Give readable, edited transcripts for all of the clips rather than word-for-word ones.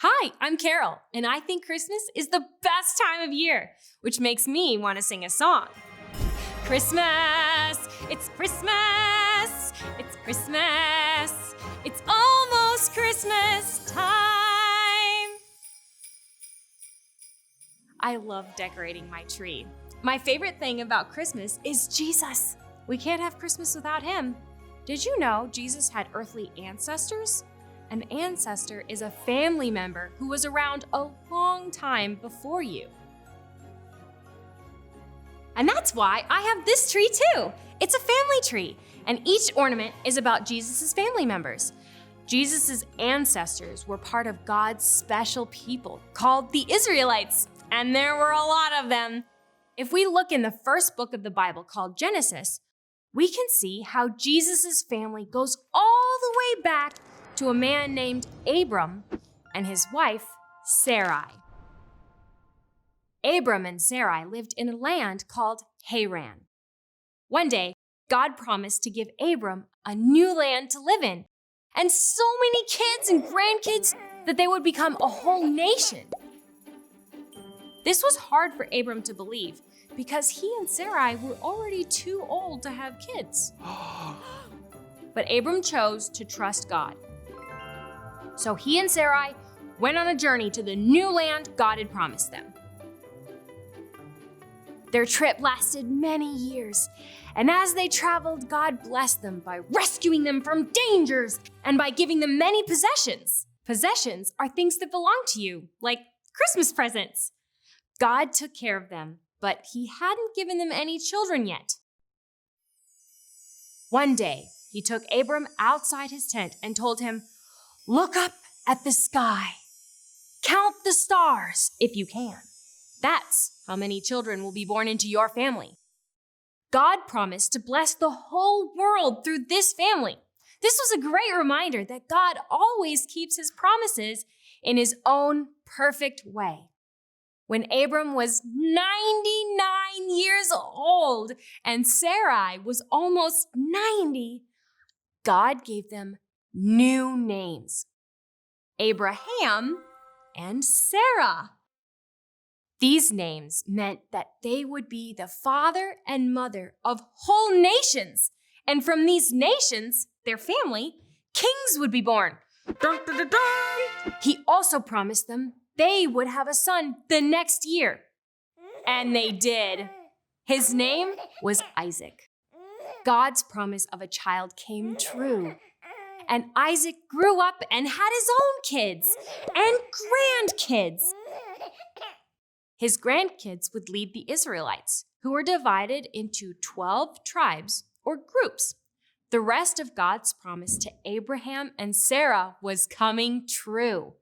Hi, I'm Carol, and I think Christmas is the best time of year, which makes me want to sing a song. Christmas, it's Christmas, it's Christmas, it's almost Christmas time. I love decorating my tree. My favorite thing about Christmas is Jesus. We can't have Christmas without him. Did you know Jesus had earthly ancestors? An ancestor is a family member who was around a long time before you. And that's why I have this tree too. It's a family tree, and each ornament is about Jesus' family members. Jesus' ancestors were part of God's special people called the Israelites, and there were a lot of them. If we look in the first book of the Bible called Genesis, we can see how Jesus' family goes all the way back to a man named Abram and his wife, Sarai. Abram and Sarai lived in a land called Haran. One day, God promised to give Abram a new land to live in, and so many kids and grandkids that they would become a whole nation. This was hard for Abram to believe because he and Sarai were already too old to have kids. But Abram chose to trust God. So he and Sarai went on a journey to the new land God had promised them. Their trip lasted many years, and as they traveled, God blessed them by rescuing them from dangers and by giving them many possessions. Possessions are things that belong to you, like Christmas presents. God took care of them, but he hadn't given them any children yet. One day, he took Abram outside his tent and told him, "Look up at the sky. Count the stars if you can. That's how many children will be born into your family." God promised to bless the whole world through this family. This was a great reminder that God always keeps his promises in his own perfect way. When Abram was 99 years old and Sarai was almost 90, God gave them new names: Abraham and Sarah. These names meant that they would be the father and mother of whole nations. And from these nations, their family, kings would be born. Dun, dun, dun, dun. He also promised them they would have a son the next year. And they did. His name was Isaac. God's promise of a child came true. And Isaac grew up and had his own kids and grandkids. His grandkids would lead the Israelites, who were divided into 12 tribes or groups. The rest of God's promise to Abraham and Sarah was coming true.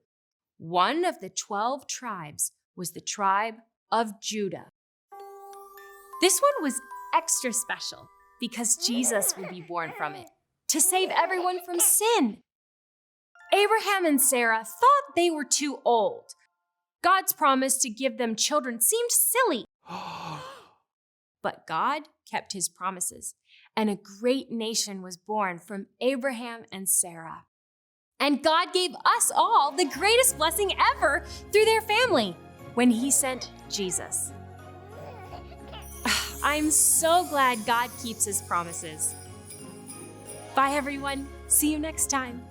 One of the 12 tribes was the tribe of Judah. This one was extra special because Jesus would be born from it to save everyone from sin. Abraham and Sarah thought they were too old. God's promise to give them children seemed silly. But God kept his promises, and a great nation was born from Abraham and Sarah. And God gave us all the greatest blessing ever through their family when he sent Jesus. I'm so glad God keeps his promises. Bye, everyone. See you next time.